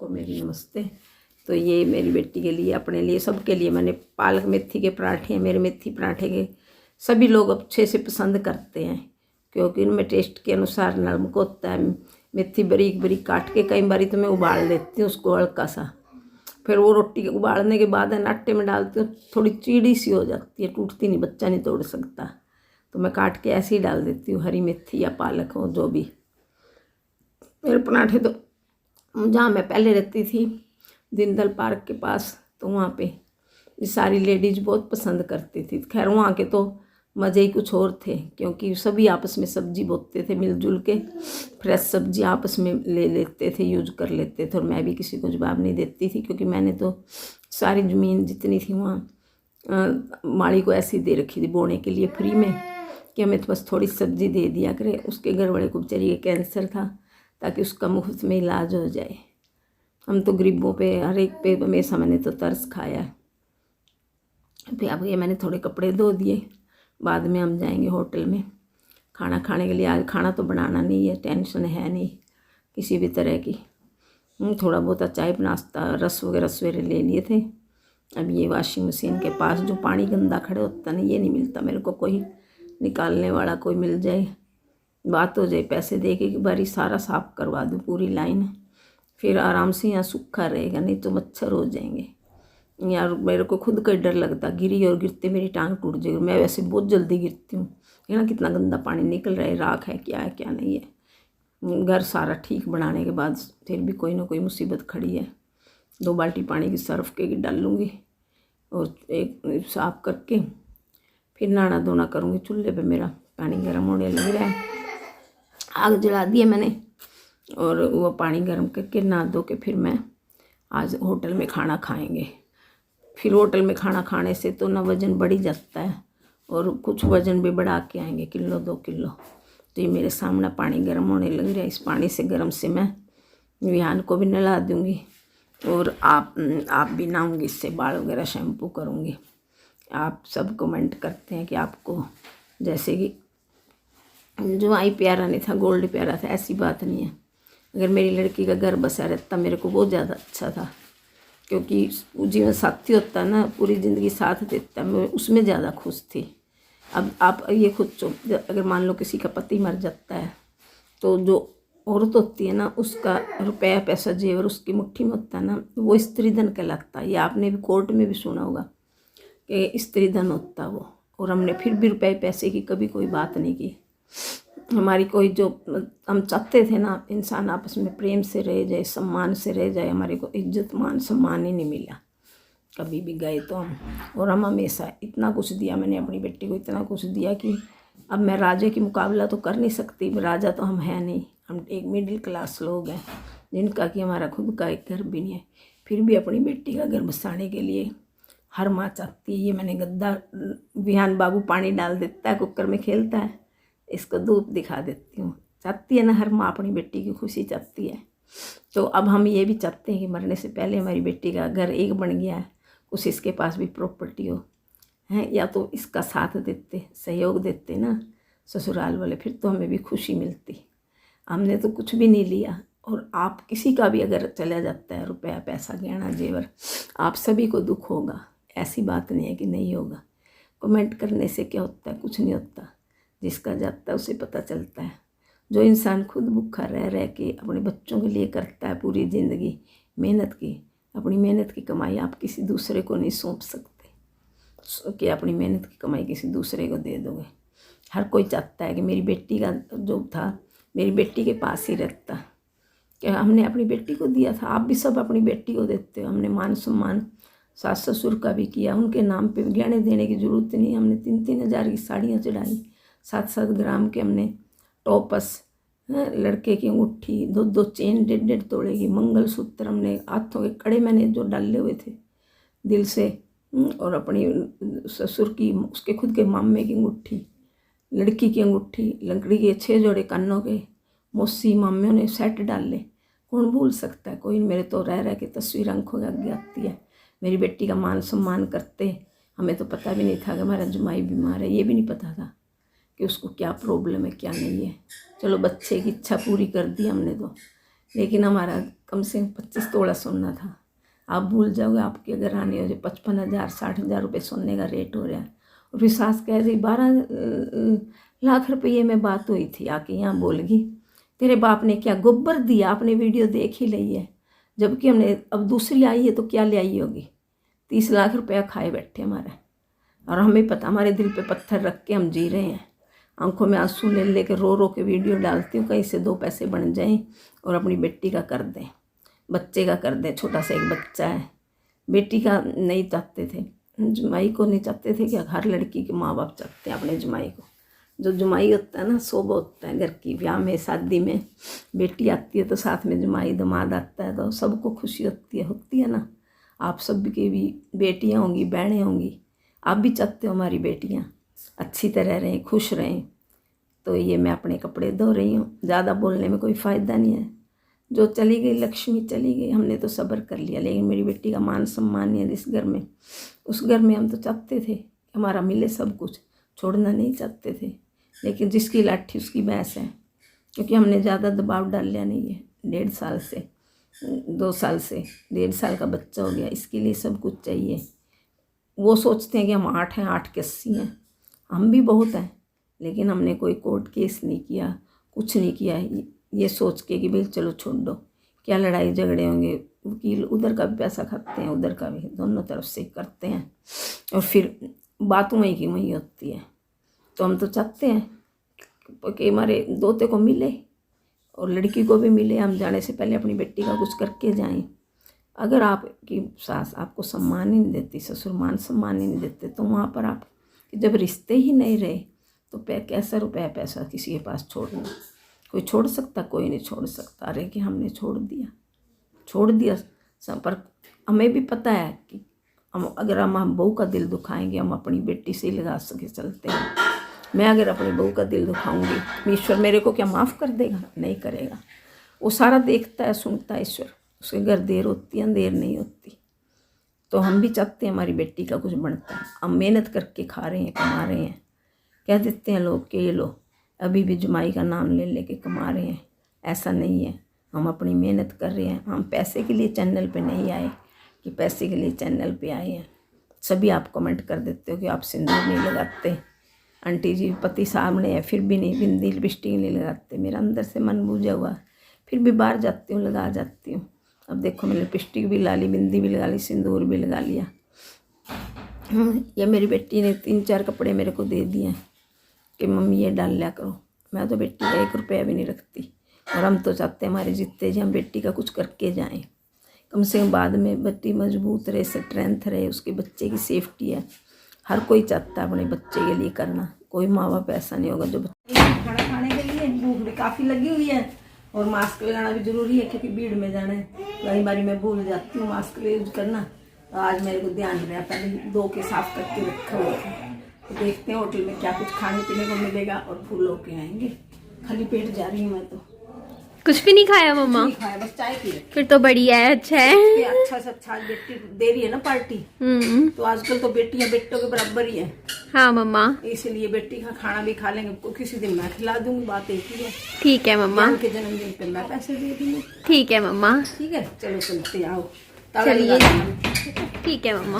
सबको मेरी नमस्ते। तो ये मेरी बेटी के लिए, अपने लिए, सबके लिए मैंने पालक मेथी के पराठे, मेरे मेथी पराठे के सभी लोग अच्छे से पसंद करते हैं, क्योंकि इनमें टेस्ट के अनुसार नमक होता है। मेथी बारीक बारीक काट के कई बारी तो मैं उबाल लेती हूँ उसको हल्का सा, फिर वो रोटी उबालने के बाद आटे में डालती हूँ, थोड़ी चीड़ी सी हो जाती है, टूटती नहीं, बच्चा नहीं तोड़ सकता, तो मैं काट के ऐसे ही डाल देती हूँ, हरी मेथी या पालक हो जो भी। मेरे पराठे तो जहाँ मैं पहले रहती थी दीनदयाल पार्क के पास, तो वहाँ पे ये सारी लेडीज़ बहुत पसंद करती थी। खैर वहाँ के तो मज़े ही कुछ और थे, क्योंकि सभी आपस में सब्जी बोते थे मिलजुल के, फ्रेश सब्जी आपस में ले लेते थे, यूज कर लेते थे, और मैं भी किसी को जवाब नहीं देती थी, क्योंकि मैंने तो सारी ज़मीन जितनी थी वहाँ माली को ऐसी दे रखी थी बोने के लिए फ्री में, कि हमें तो बस थोड़ी सब्जी दे दिया करे। उसके घर वाले को बेचारी कैंसर था, ताकि उसका मुफ्त में इलाज हो जाए। हम तो गरीबों पे, हर एक पे हमेशा मैंने तो तरस खाया है। फिर अब ये मैंने थोड़े कपड़े धो दिए, बाद में हम जाएंगे होटल में खाना खाने के लिए। आज खाना तो बनाना नहीं है, टेंशन है नहीं किसी भी तरह की। थोड़ा बहुत चाय नाश्ता रस वगैरह सवेरे ले लिए थे। अब ये वॉशिंग मशीन के पास जो पानी गंदा खड़े होता नहीं, ये नहीं मिलता मेरे को, कोई निकालने वाला कोई मिल जाए, बात हो जाए, पैसे दे के एक बारी सारा साफ़ करवा दूँ पूरी लाइन, फिर आराम से यहाँ सूखा रहेगा, नहीं तो मच्छर हो जाएंगे यार। मेरे को खुद का डर लगता, गिरी और गिरते मेरी टांग टूट जाएगी। मैं वैसे बहुत जल्दी गिरती हूँ, है ना, कितना गंदा पानी निकल रहा है, राख है क्या नहीं है। घर सारा ठीक बनाने के बाद फिर भी कोई ना कोई मुसीबत खड़ी है। 2 बाल्टी पानी की सर्फ के डाल लूँगी और एक साफ करके फिर नहाना धोना करूँगी। चूल्हे पे मेरा पानी गर्म होने लग रहा है, आग जला दी है मैंने, और वो पानी गर्म करके नहा धो के फिर मैं आज होटल में खाना खाएंगे। फिर होटल में खाना खाने से तो ना वज़न बढ़ ही जाता है, और कुछ वज़न भी बढ़ा के आएंगे, 1-2 किलो। तो ये मेरे सामने पानी गर्म होने लग रहा है, इस पानी से गर्म से मैं विहान को भी नहला दूँगी, और आप भी नहाऊँगी, इससे बाल वगैरह शैम्पू करूँगी। आप सब कमेंट करते हैं कि आपको जैसे कि जो आई प्यारा नहीं था गोल्ड प्यारा था, ऐसी बात नहीं है। अगर मेरी लड़की का घर बसा रहता मेरे को बहुत ज़्यादा अच्छा था, क्योंकि जीवन साथी होता ना, पूरी ज़िंदगी साथ देता, मैं उसमें ज़्यादा खुश थी। अब आप ये खुद अगर मान लो किसी का पति मर जाता है, तो जो औरत होती है ना, उसका रुपया पैसा जेवर उसकी मुट्ठी में होता है ना, वो स्त्री धन कहलाता है। ये आपने भी कोर्ट में भी सुना होगा कि स्त्री धन होता वो। और हमने फिर भी रुपये पैसे की कभी कोई बात नहीं की। हमारी कोई जो हम चाहते थे ना, इंसान आपस में प्रेम से रह जाए, सम्मान से रह जाए, हमारे को इज्जत मान सम्मान ही नहीं मिला कभी भी गए तो हम। और हम हमेशा इतना कुछ दिया, मैंने अपनी बेटी को इतना कुछ दिया कि अब मैं राजा की मुकाबला तो कर नहीं सकती, राजा तो हम हैं नहीं, हम एक मिडिल क्लास लोग हैं जिनका कि हमारा खुद का एक घर भी नहीं है। फिर भी अपनी बेटी का घर बसाने के लिए हर माँ चाहती है। ये मैंने गद्दा, विहान बाबू पानी डाल देता है, कुकर में खेलता है, इसको धूप दिखा देती हूँ। चाहती है ना हर माँ अपनी बेटी की खुशी चाहती है। तो अब हम ये भी चाहते हैं कि मरने से पहले हमारी बेटी का घर एक बन गया है, कुछ इसके पास भी प्रॉपर्टी हो, हैं, या तो इसका साथ देते, सहयोग देते ना ससुराल वाले, फिर तो हमें भी खुशी मिलती। हमने तो कुछ भी नहीं लिया, और आप किसी का भी अगर चला जाता है रुपया पैसा गहना जेवर, आप सभी को दुख होगा, ऐसी बात नहीं है कि नहीं होगा। कमेंट करने से क्या होता है, कुछ नहीं होता, जिसका जाता है उसे पता चलता है। जो इंसान खुद भूखा रह के अपने बच्चों के लिए करता है पूरी ज़िंदगी मेहनत की, अपनी मेहनत की कमाई आप किसी दूसरे को नहीं सौंप सकते कि अपनी मेहनत की कमाई किसी दूसरे को दे दोगे। हर कोई चाहता है कि मेरी बेटी का जो था मेरी बेटी के पास ही रहता, कि हमने अपनी बेटी को दिया था, आप भी सब अपनी बेटी को देते हो। हमने मान सम्मान सास ससुर का भी किया, उनके नाम पे गहने देने की ज़रूरत नहीं। हमने 3-3 हज़ार की साड़ियाँ चढ़ाई, 7-7 ग्राम के हमने टॉपस, लड़के की अंगूठी, 2-2 चेन 1.5 तोड़े की, मंगलसूत्र, हमने हाथों के कड़े मैंने जो डाले हुए थे दिल से, और अपनी ससुर की, उसके खुद के मामे की अंगूठी, लड़की की अंगूठी, लकड़ी के 6 जोड़े कानों के, मौसी मामियों ने सेट डाले। कौन भूल सकता है, कोई। मेरे तो रह के तस्वीर आंखों के आगे आती है। मेरी बेटी का मान सम्मान करते, हमें तो पता भी नहीं था कि हमारा जमाई बीमार है, ये भी नहीं पता था कि उसको क्या प्रॉब्लम है क्या नहीं है। चलो बच्चे की इच्छा पूरी कर दी हमने तो, लेकिन हमारा कम से कम 25 तोला सोना था। आप भूल जाओगे, आपके अगर आने हो जो 55,000 60,000 रुपये सोने का रेट हो रहा है। और फिर सास कह रही 12 लाख रुपये में बात हुई थी, आके यहाँ बोल गई तेरे बाप ने क्या गोबर दिया, आपने वीडियो देख ही ली है। जबकि हमने अब दूसरी आई है तो क्या ले आई होगी। 30 लाख रुपया खाए बैठे हमारे, और हमें पता, हमारे दिल पे पत्थर रख के हम जी रहे हैं। आंखों में आंसू ले लेके रो रो के वीडियो डालती हूँ, कहीं से 2 पैसे बन जाएं और अपनी बेटी का कर दें, बच्चे का कर दें। छोटा सा एक बच्चा है, बेटी का नहीं चाहते थे, जुमाई को नहीं चाहते थे। क्या हर लड़की के माँ बाप चाहते हैं अपने जुमाई को। जो जुमाई होता है ना, शोभा होता है घर की। ब्याह में शादी में बेटी आती है तो साथ में जुमाई दामाद आता है तो सबको खुशी होती है ना। आप सब की भी बेटियाँ होंगी, बहनें होंगी, आप भी चाहते हो हमारी बेटियाँ अच्छी तरह रहें, खुश रहें। तो ये मैं अपने कपड़े धो रही हूँ, ज़्यादा बोलने में कोई फ़ायदा नहीं है। जो चली गई लक्ष्मी चली गई, हमने तो सब्र कर लिया, लेकिन मेरी बेटी का मान सम्मान है इस घर में। उस घर में हम तो चाहते थे हमारा मिले सब कुछ, छोड़ना नहीं चाहते थे, लेकिन जिसकी लाठी उसकी भैंस है। क्योंकि हमने ज़्यादा दबाव डाल लिया नहीं है। 1.5 साल से 2 साल से 1.5 साल का बच्चा हो गया, इसके लिए सब कुछ चाहिए। वो सोचते हैं कि हम 8 हैं, 8 के 80 हैं, हम भी बहुत हैं, लेकिन हमने कोई कोर्ट केस नहीं किया, कुछ नहीं किया ये सोच के कि भाई चलो छोड़ दो, क्या लड़ाई झगड़े होंगे। वकील उधर का भी पैसा खाते हैं, उधर का भी, दोनों तरफ से करते हैं, और फिर बात वहीं की वहीं होती है। तो हम तो चाहते हैं कि हमारे दोते को मिले और लड़की को भी मिले। हम जाने से पहले अपनी बेटी का कुछ करके जाएं। अगर आपकी सास आपको सम्मान ही नहीं देती, ससुर मान सम्मान ही नहीं देते, तो वहाँ पर आप जब रिश्ते ही नहीं रहे तो कैसा रुपया पैसा किसी के पास छोड़ना। कोई छोड़ सकता? कोई नहीं छोड़ सकता। अरे कि हमने छोड़ दिया सब। पर हमें भी पता है कि अगर हम बहू का दिल दुखाएंगे, हम अपनी बेटी से ही लगा सके चलते हैं। मैं अगर अपनी बहू का दिल दुखाऊंगी, ईश्वर मेरे को क्या माफ़ कर देगा? नहीं करेगा। वो सारा देखता है, सुनता है ईश्वर। उसके घर देर होती है, अंधेर नहीं होती। तो हम भी चाहते हैं हमारी बेटी का कुछ बनता है। हम मेहनत करके खा रहे हैं, कमा रहे हैं। कह देते हैं लोग कि ये लो अभी भी जुमाई का नाम ले लेके कमा रहे हैं, ऐसा नहीं है। हम अपनी मेहनत कर रहे हैं। हम पैसे के लिए चैनल पे नहीं आए कि पैसे के लिए चैनल पे आए हैं। सभी आप कमेंट कर देते हो कि आप सिंदूर नहीं लगाते, आंटी जी पति सामने है फिर भी नहीं, बिंदी लिपस्टिक नहीं लगाते। मेरा अंदर से मन बूझा हुआ, फिर भी बाहर जाती हूँ लगा जाती हूँ। अब देखो मैंने लिपस्टिक भी ला ली, बिंदी भी लगा ली, सिंदूर भी लगा लिया। ये मेरी बेटी ने 3-4 कपड़े मेरे को दे दिए कि मम्मी ये डाल लिया करो। मैं तो बेटी का 1 रुपया भी नहीं रखती, और हम तो चाहते हैं हमारे जितने जी हम बेटी का कुछ करके जाएं। कम से कम बाद में बेटी मजबूत रहे, स्ट्रेंथ रहे, उसके बच्चे की सेफ्टी है। हर कोई चाहता है अपने बच्चे के लिए करना। कोई माँ बाप ऐसा नहीं होगा जो खाना खाने के लिए भूख भी काफ़ी लगी हुई है, और मास्क लगाना भी ज़रूरी है क्योंकि भीड़ में जाना है। कई बार मैं भूल जाती हूँ मास्क यूज करना। आज मेरे को ध्यान रहा, पहले 2 के साफ करके रखा हुआ था। तो देखते हैं होटल में क्या कुछ खाने पीने को मिलेगा और फूल होके आएंगे। खाली पेट जा रही हूँ मैं। तो कुछ भी नहीं खाया मम्मा? नहीं खाया, बस चाय पी रही। फिर तो बढ़िया है, अच्छा है। अच्छा से अच्छा बेटी दे रही है ना पार्टी। तो आजकल तो बेटियां बेटों के बराबर ही है। हाँ मम्मा, इसलिए बेटी का खाना भी खा लेंगे, किसी दिन मैं खिला दूंगी, बात एक ही है। ठीक है मम्मा। उनके जन्मदिन पे मैं पैसे दे दूंगी। ठीक है मम्मा। ठीक है, चलो चलते आओ। चलिए, ठीक है मम्मा।